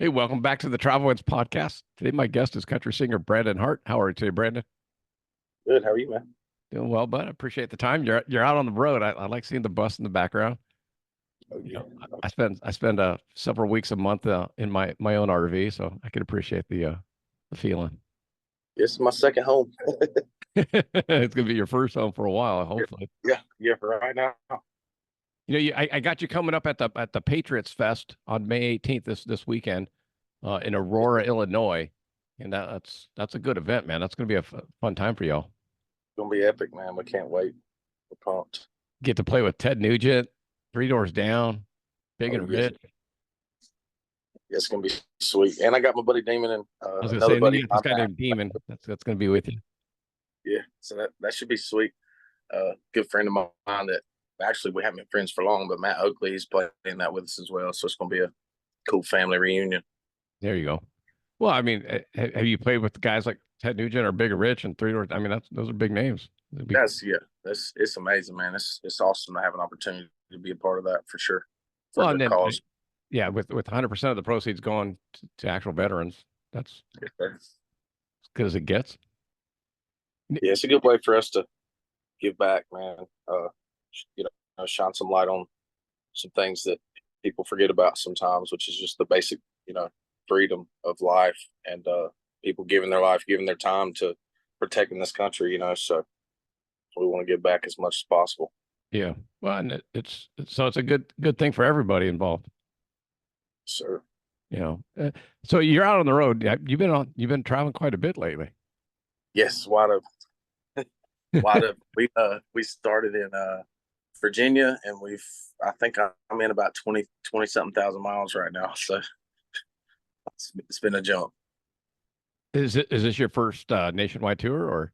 Hey, welcome back to the Travel Winds podcast. Today, my guest is country singer Brandon Hartt. How are you today, Brandon? Good. How are you, man? Doing well, bud. I appreciate the time. You're out on the road. I like seeing the bus in the background. Oh You yeah. know, I spend several weeks a month in my own RV, so I can appreciate the feeling. This is my second home. It's gonna be your first home for a while, Yeah, hopefully. yeah. For right now. I got you coming up at the Patriots Fest on May 18th this weekend in It's Aurora, Illinois, and that's a good event, man. That's gonna be a fun time for y'all. gonna be epic, man. We can't wait. We're pumped. Get to play with Ted Nugent, Three Doors Down, Big Oh and yes, Rich. yeah, it's gonna be sweet. And I got my buddy Damon and I was gonna say, another and then buddy, you got this guy named Demon. That's gonna be with you. Yeah, so that should be sweet. Good friend of mine that actually we haven't been friends for long, but Matt Oakley, he's playing that with us as well. So it's gonna be a cool family reunion. There you go. Well, I mean, have you played with guys like Ted Nugent or Big and Rich and Three Doors? I mean, those are big names. That's it's amazing, man. It's awesome to have an opportunity to be a part of that for sure for a Well, and good then cause. yeah, with 100% of the proceeds going to actual veterans, that's as good as it gets. Yeah, it's a good way for us to give back, man. You shine some light on some things that people forget about sometimes, which is just the basic, freedom of life and people giving their life, giving their time to protecting this country. So we want to give back as much as possible. Yeah. Well, and it's a good thing for everybody involved. So You know. So you're out on the road. Yeah, you've been traveling quite a bit lately. yes, we started in Virginia, and I think I'm in about 20 something thousand miles right now. So it's been a jump. Is this your first nationwide tour or?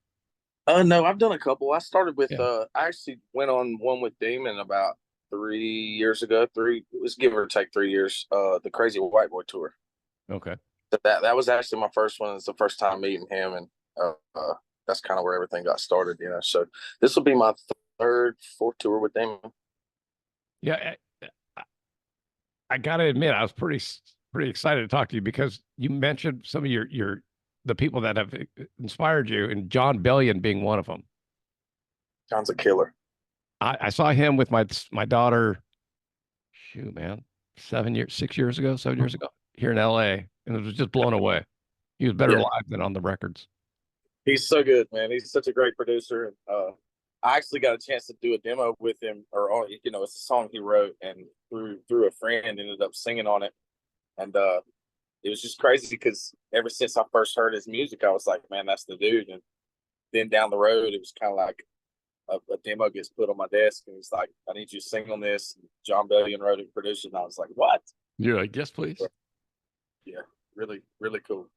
No, I've done a couple. I started with Yeah. I actually went on one with Damon about 3 years ago. It was give or take 3 years. The Crazy White Boy tour. Okay. That was actually my first one. It's the first time meeting him, and that's kind of where everything got started. So this will be my fourth tour with Damon. Yeah, I gotta admit, I was pretty excited to talk to you because you mentioned some of your the people that have inspired you, and John Bellion being one of them. John's a killer. I saw him with my daughter. Shoot, man, 7 years, 6 years ago, 7 years ago, here in L.A., and it was just blown away. He was better Yeah, live than on the records. he's so good, man. He's such a great producer. I actually got a chance to do a demo with him, or it's a song he wrote, and through a friend ended up singing on it, and it was just crazy because ever since I first heard his music, I was like, man, that's the dude. And then down the road, it was kind of like a demo gets put on my desk, and he's like, I need you to sing on this. And John Bellion wrote it, produced it, and I was like, what? You're like, yes, please. Yeah, really, really cool.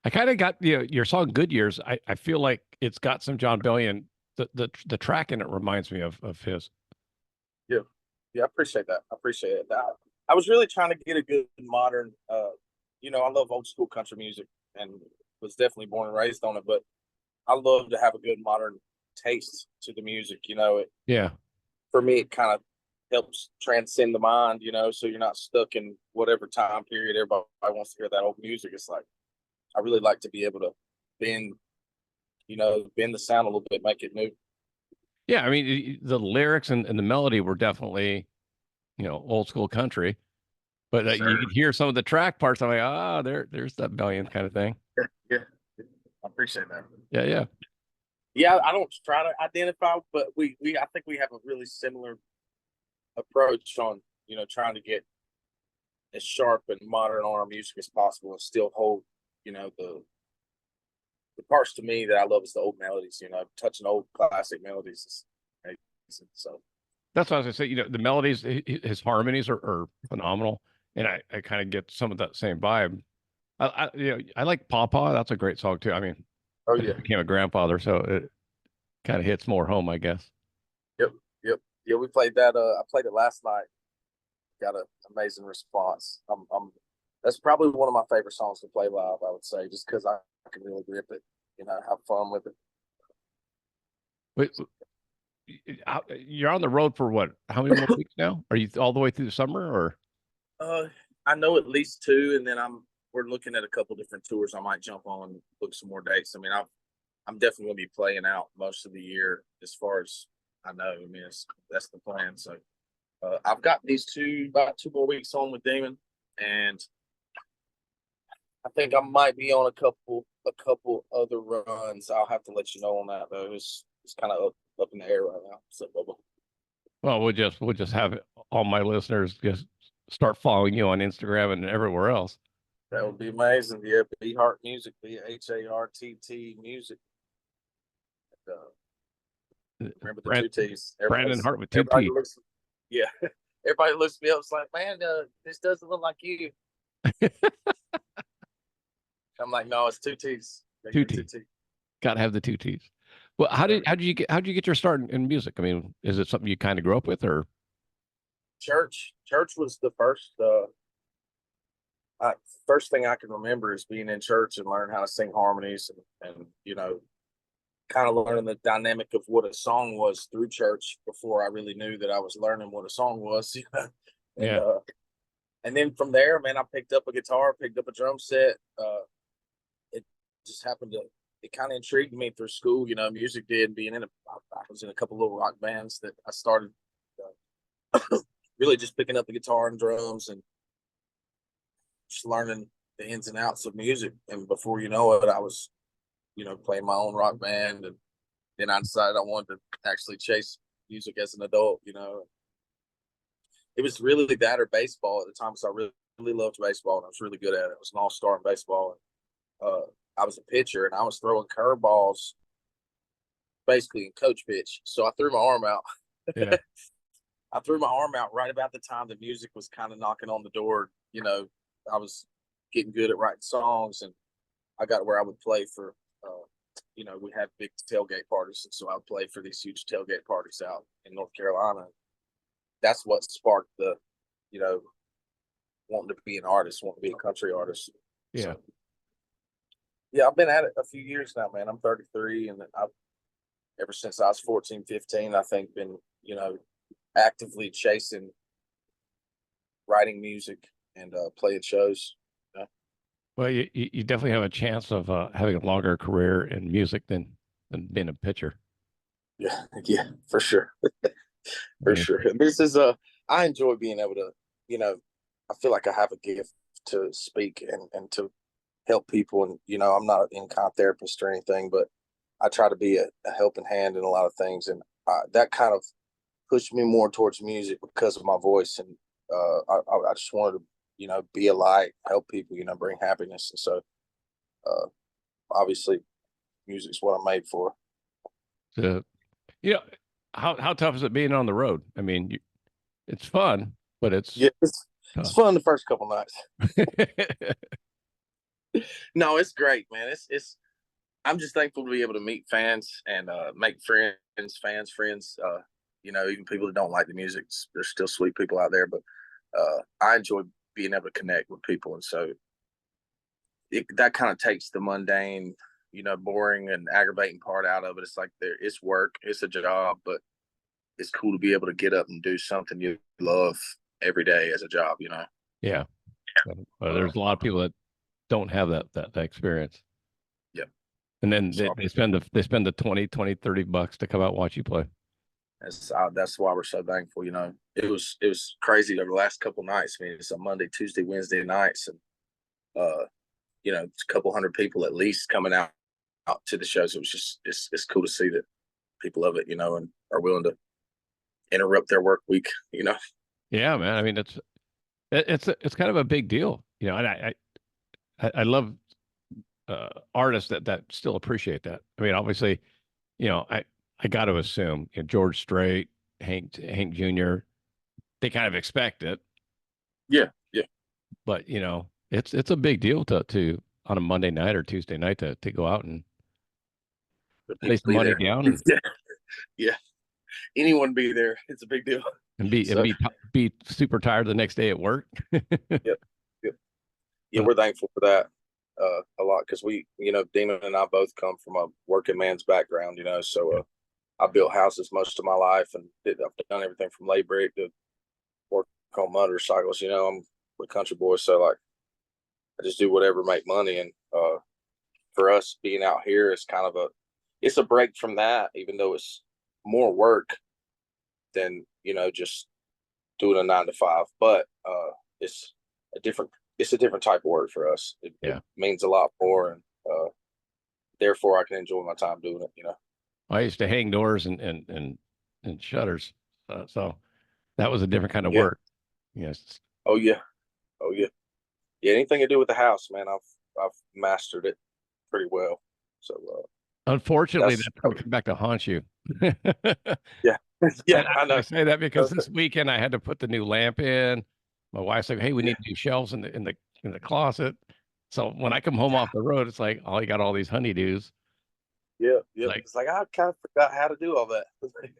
I kind of got your song "Good Years." I feel like it's got some John Bellion. The track in it reminds me of his. Yeah, yeah, I appreciate that. I appreciate it. I was really trying to get a good modern. I love old school country music, and was definitely born and raised on it. But I love to have a good modern taste to the music. Yeah. For me, it kind of helps transcend the mind. So you're not stuck in whatever time period everybody wants to hear that old music. It's like I really like to be able to bend, bend the sound a little bit, make it new. Yeah, I mean, the lyrics and the melody were definitely, old school country, but Yes, you sir. could hear some of the track parts. I'm like, there's that Bellion kind of thing. Yeah, I appreciate that. Yeah, yeah, Yeah, I don't try to identify, but I think we have a really similar approach on trying to get as sharp and modern on our music as possible and still hold the parts to me that I love is the old melodies. Touching old classic melodies is amazing. So that's what I was gonna say. The melodies, his harmonies are phenomenal, and I kind of get some of that same vibe. I like Pawpaw. That's a great song too. I mean, oh I yeah, just became a grandfather, so it kind of hits more home, I guess. yep, yep, yeah. We played that. I played it last night. Got an amazing response. That's probably one of my favorite songs to play live. I would say just because I can really grip it. Have fun with it. Wait, you're on the road for what? How many more weeks now? Are you all the way through the summer or? Uh, I know at least two, and then we're looking at a couple different tours. I might jump on and book some more dates. I mean, I'm definitely gonna be playing out most of the year as far as I know. I mean, that's the plan. So I've got about 2 more weeks on with Demon, and I think I might be on a couple other runs. I'll have to let you know on that though. It's kind of up in the air right now. So, Bubba. Well, we'll just have all my listeners just start following you on Instagram and everywhere else. That would be amazing. Yeah, B Hartt Music, BHARTT Music. Remember the two T's. Brandon Hartt with two T's. Yeah, everybody looks me up. It's like, man, this doesn't look like you. I'm like, no, it's two T's. Two T's. Got to have the two T's. Well, how'd you get your start in music? I mean, is it something you kind of grew up with, or? Church was the first thing I can remember is being in church and learning how to sing harmonies and kind of learning the dynamic of what a song was through church before I really knew that I was learning what a song was. And then from there, man, I picked up a guitar, picked up a drum set. It just happened to, it kind of intrigued me through school, music did. I was in a couple little rock bands that I started really just picking up the guitar and drums and just learning the ins and outs of music. And before you know it, I was, playing my own rock band. And then I decided I wanted to actually chase music as an adult, It was really that or baseball at the time, because I really, really loved baseball and I was really good at it. I was an all-star in baseball. And, I was a pitcher and I was throwing curveballs basically in coach pitch. So I threw my arm out. Yeah. I threw my arm out right about the time the music was kind of knocking on the door. I was getting good at writing songs, and I got where I would play for, we had big tailgate parties. And so I would play for these huge tailgate parties out in North Carolina. That's what sparked the, wanting to be an artist, wanting to be a country artist. Yeah. So, yeah, I've been at it a few years now, man. I'm 33, and I've ever since I was 14, 15, I think been, actively chasing writing music and playing shows. Well, you definitely have a chance of having a longer career in music than being a pitcher. Yeah, for sure. For sure. This is I enjoy being able to, I feel like I have a gift to speak and to help people. And, I'm not an in-kind therapist or anything, but I try to be a helping hand in a lot of things. And that kind of pushed me more towards music because of my voice. And I just wanted to, be a light, help people, bring happiness. And so obviously music's what I'm made for. So, how tough is it being on the road? I mean, it's fun, but it's it's fun the first couple nights. No, it's great, man. It's I'm just thankful to be able to meet fans and make friends. Even people that don't like the music, there's still sweet people out there. But I enjoy being able to connect with people, and so that kind of takes the mundane, boring and aggravating part out of it. It's like it's work, it's a job, but it's cool to be able to get up and do something you love every day as a job. Yeah. There's a lot of people that don't have that experience. Yeah. And then they spend the 20, $30 to come out and watch you play. That's why we're so thankful. It was crazy over the last couple of nights. I mean, it's a Monday, Tuesday, Wednesday nights, and it's a couple hundred people at least coming out to the shows. It was just it's cool to see that people love it, and are willing to interrupt their work week. Yeah, man. I mean, it's kind of a big deal, and I love artists that still appreciate that. I mean, obviously, I got to assume George Strait, Hank Jr., they kind of expect it. Yeah. But it's a big deal to on a Monday night or Tuesday night to go out and lay some money down. Yeah. Anyone be there, it's a big deal. And be super tired the next day at work. Yep. Yeah, we're thankful for that a lot, because we, Demon and I both come from a working man's background, so I built houses most of my life, and I've done everything from lay brick to work on motorcycles. with country boys. So like, I just do whatever make money. And for us being out here, it's kind of it's a break from that, even though it's more work than, you know, just doing a 9 to 5. But it's it's a different type of work for us. It means a lot more, and therefore I can enjoy my time doing it. You know, I used to hang doors and shutters, so that was a different kind of yeah. work. Yes. Oh yeah. Oh yeah. Yeah. Anything to do with the house, man, I've mastered it pretty well. So Unfortunately, that's that's going to come back to haunt you. yeah. Yeah, And I I know. say that because this weekend I had to put the new lamp in. My wife's like, "Hey, we Yeah. need new shelves in the closet." So when I come home off the road, it's like, "Oh, you got all these honeydews." Yeah, yeah. Like It's like I kind of forgot how to do all that.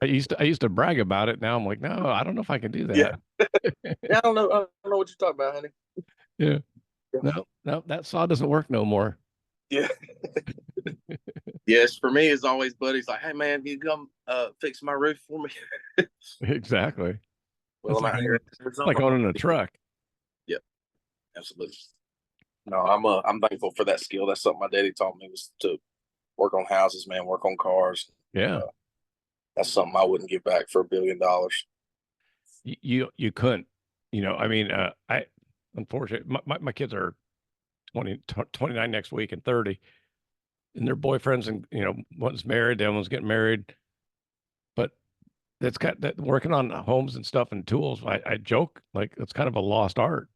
I used to brag about it. Now I'm like, "No, I don't know if I can do Yeah. that." Yeah, I don't know. I don't know what you're talking about, honey. Yeah. Yeah. No, no, that saw doesn't work no more. Yeah. Yes, for me, it's always buddies like, "Hey, man, you come fix my roof for me?" Exactly. Well, It's I'm out here in like Arizona. owning a truck. Yep, absolutely. No, I'm thankful for that skill. That's something my daddy taught me, was to work on houses, man, work on cars. Yeah. That's something I wouldn't give back for $1 billion. You couldn't, you know, I mean, I unfortunately my kids are 29 next week and 30, and their boyfriends, and you know, one's married, the other one's getting married. But that's got that working on homes and stuff and tools. I joke like it's kind of a lost art.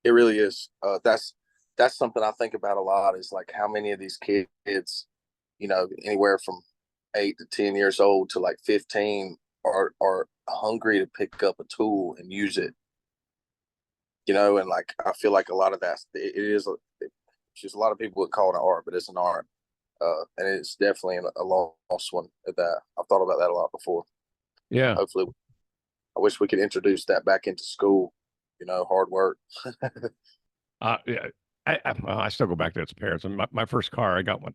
It really is. That's something I think about a lot. Is like how many of these kids, you know, anywhere from 8 to 10 years old to like 15, are hungry to pick up a tool and use it. You know, and like I feel like a lot of that it is. It's just a lot of people would call it an art, but it's an art, and it's definitely a lost one. At that, I've thought about that a lot before. Yeah. Hopefully, I wish we could introduce that back into school. You know, hard work. Yeah. Well, I still go back to its parents. And my first car, I got one.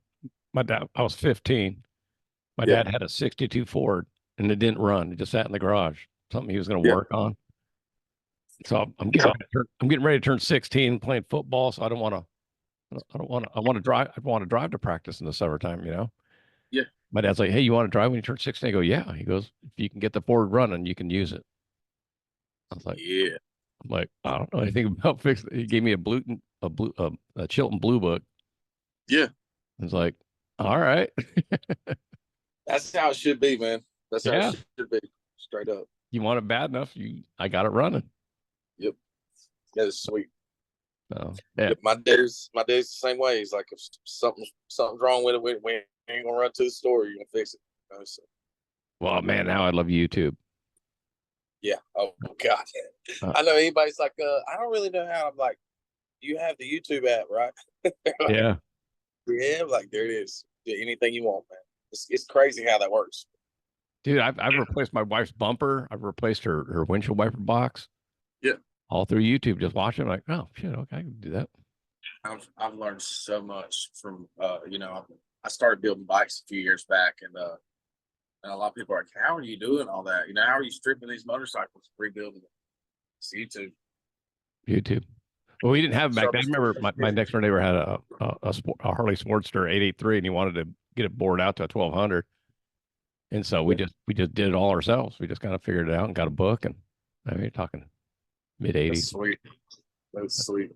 My dad, I was 15. My Yeah, dad had a 62 Ford and it didn't run. It just sat in the garage, something he was going to yeah. work on. So So I'm getting ready to turn 16 playing football. So I want to drive. I want to drive to practice in the summertime, you know? yeah, My dad's like, "Hey, you want to drive when you turn 16?" I go, "Yeah." He goes, "If you can get the Ford running, you can use it." I was like, yeah, I'm like, I don't know anything about fixing. He gave me a Chilton Blue Book. yeah. It's like, all right. That's how it should be, man. That's how it Yeah. should be. Straight up. You want it bad enough, I got it running. Yep. That is sweet. So yeah. Yep. My dad's the same way. He's like, if something's wrong with it, we ain't gonna run to the store. You're gonna fix it. You know, so, Well, man, now I love YouTube. yeah. Oh God. Uh, I know anybody's like, I don't really know how. I'm like, you have the YouTube app, right? They're like, yeah. yeah. I'm like, there it is. Do anything you want, man. It's crazy how that works. Dude, I've replaced my wife's bumper. I've replaced her windshield wiper box Yeah. all through YouTube, just watching. Like, oh shit, okay, I can do that. I've learned so much from you know, I started building bikes a few years back, and a lot of people are like, how are you doing all that? You know, how are you stripping these motorcycles, rebuilding them? It's YouTube. YouTube. Well, we didn't have it back then. I Sharpest remember tool. my next door neighbor had a Harley Sportster 883, and he wanted to get it bored out to a 1200. And so Yeah, we just did it all ourselves. We just kind of figured it out and got a book. And I mean, you're talking mid that's 80s. sweet. That's sweet.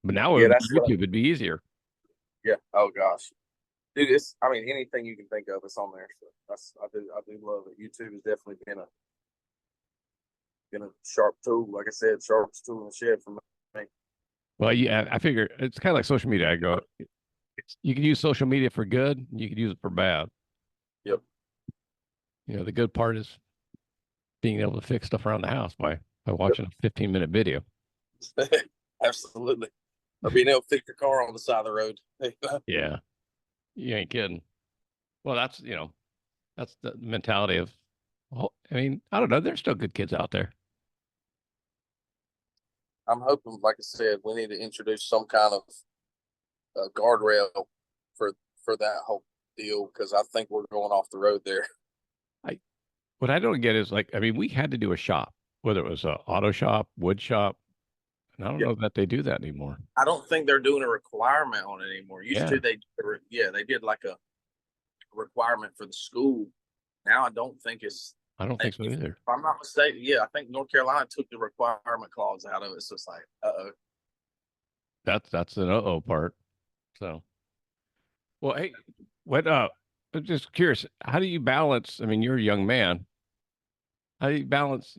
But now Yeah, with that's what. YouTube, it'd be easier. Yeah. Oh gosh, dude. It's. I mean, anything you can think of, it's on there. So I do love it. YouTube has definitely been a sharp tool. Like I said, sharpest tool in the shed for me. Well, yeah, I figure it's kind of like social media. I go, you can use social media for good, and you can use it for bad. Yep. You know, the good part is being able to fix stuff around the house by watching a 15-minute video. Absolutely. Or being able to fix your car on the side of the road. Yeah, you ain't kidding. Well, that's, you know, that's the mentality of, well, I mean, I don't know. There's still good kids out there. I'm hoping, like I said, we need to introduce some kind of guardrail for that whole deal, because I think we're going off the road there. What I don't get is like, I mean, we had to do a shop, whether it was a auto shop, wood shop, And I don't Yeah. know that they do that anymore. I don't think they're doing a requirement on it anymore. Used Yeah. to they did like a requirement for the school. Now I don't think it's. I don't think so either. If I'm not mistaken, yeah, I think North Carolina took the requirement clause out of it. So it's like, That's an uh-oh part. So, well, hey, what, I'm just curious, how do you balance? I mean, you're a young man. How do you balance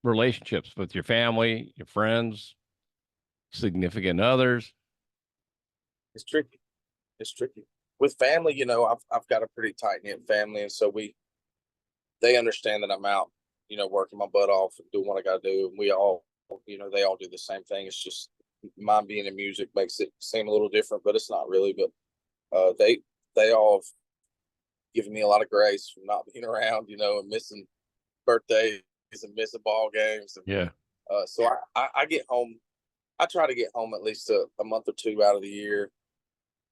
relationships with your family, your friends, significant others? it's tricky. It's tricky with family. You know, I've got a pretty tight knit family, and so they understand that I'm out, you know, working my butt off and doing what I got to do, and we all, you know, they all do the same thing. It's just mine being in music makes it seem a little different, but it's not really. But they all have given me a lot of grace from not being around, you know, and missing birthdays and missing ball games. And, Yeah. so I get home. I try to get home at least a month or two out of the year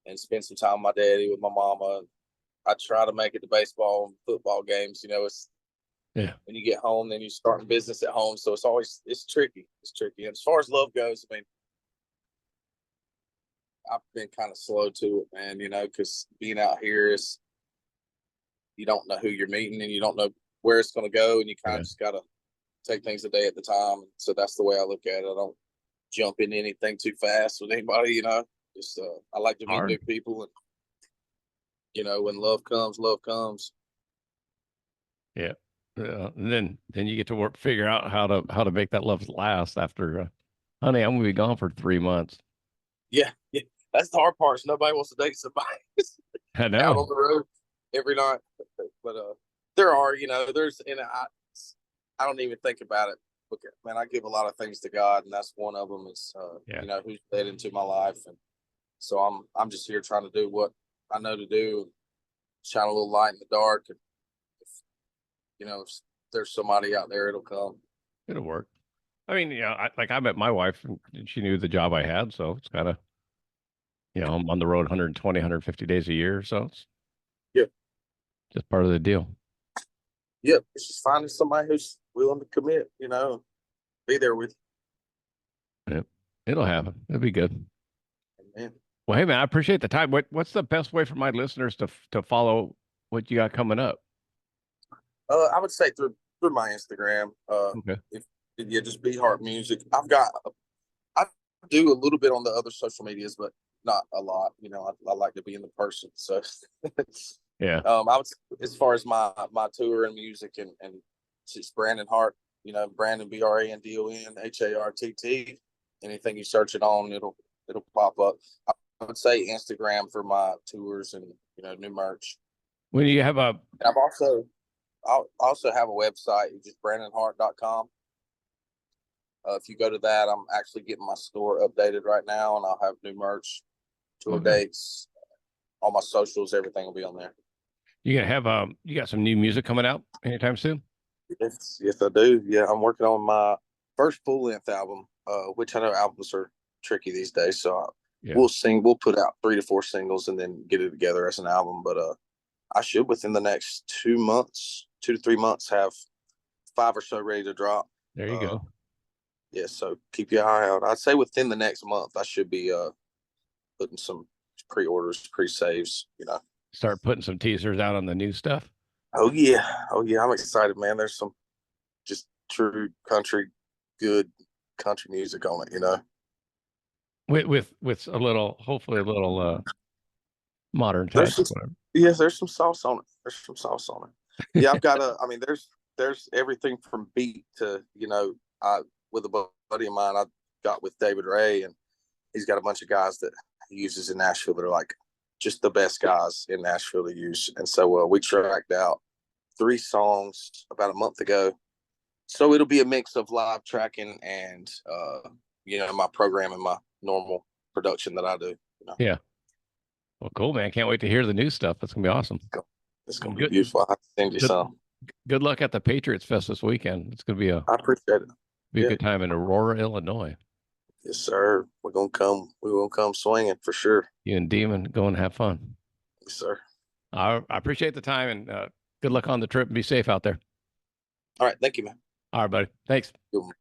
and spend some time with my daddy, with my mama. I try to make it to baseball and football games. You know, it's when you get home, then you start in business at home. So it's tricky. It's tricky. And as far as love goes, I mean, I've been kind of slow to it, man, you know, because being out here is, you don't know who you're meeting and you don't know where it's going to go. And you kind of just got to take things a day at the time. So that's the way I look at it. I don't jump into anything too fast with anybody, you know, just, I like to meet new people, and, you know, when love comes, love comes. Yeah. And then you get to figure out how to make that love last after, honey, I'm going to be gone for 3 months. Yeah. Yeah. That's the hard part. Nobody wants to date somebody I know. out on the road every night. But there are, you know, I don't even think about it. Okay, man, I give a lot of things to God, and that's one of them. Is you know, who's led into my life, and so I'm just here trying to do what I know to do, and shine a little light in the dark. And if, you know, if there's somebody out there, it'll come. It'll work. I mean, you know, I met my wife and she knew the job I had, so it's kind of, you know, I'm on the road 120, 150 days a year, so it's just part of the deal. Yep, it's just finding somebody who's willing to commit, you know, be there with you. Yep, it'll happen. It'll be good. Man. Well, hey man, I appreciate the time. What's the best way for my listeners to follow what you got coming up? I would say through my Instagram. Okay. If just Be Heart Music. I do a little bit on the other social medias, but not a lot. You know, I like to be in the person. So yeah. I would, as far as my tour and music, and it's Brandon Hartt. You know, Brandon Brandon Hartt. Anything you search it on, it'll pop up. I would say Instagram for my tours and, you know, new merch. When you have a, I'll also have a website, just brandonhartt.com. If you go to that, I'm actually getting my store updated right now, and I'll have new merch, tour dates, all my socials, everything will be on there. You gonna have you got some new music coming out anytime soon? Yes, I do. Yeah, I'm working on my first full length album, which I know albums are tricky these days. So we'll put out 3 to 4 singles and then get it together as an album. But I should, within the next 2 to 3 months, have 5 or so ready to drop. There you go. Yeah, so keep your eye out. I'd say within the next month, I should be putting some pre-orders, pre-saves, you know. Start putting some teasers out on the new stuff. Oh yeah, I'm excited, man. There's some just true good country music on it, you know. With a little, hopefully a little modern touch. There's some sauce on it. Yeah, I've got I mean, there's everything from beat to, you know, with a buddy of mine I got with David Ray, and he's got a bunch of guys that he uses in Nashville that are like just the best guys in Nashville to use. And so we tracked out 3 songs about a month ago. So it'll be a mix of live tracking and, you know, my program and my normal production that I do. You know? Yeah. Well, cool, man. Can't wait to hear the new stuff. That's going to be awesome. It's going to be beautiful. I'll send you some. Good luck at the Patriots Fest this weekend. It's going to be I appreciate it. Be a good time in Aurora, Illinois. Yes, sir. We're going to come swinging for sure. You and Demon go and have fun. Yes, sir. I appreciate the time, and good luck on the trip. Be safe out there. All right. Thank you, man. All right, buddy. Thanks. Good one.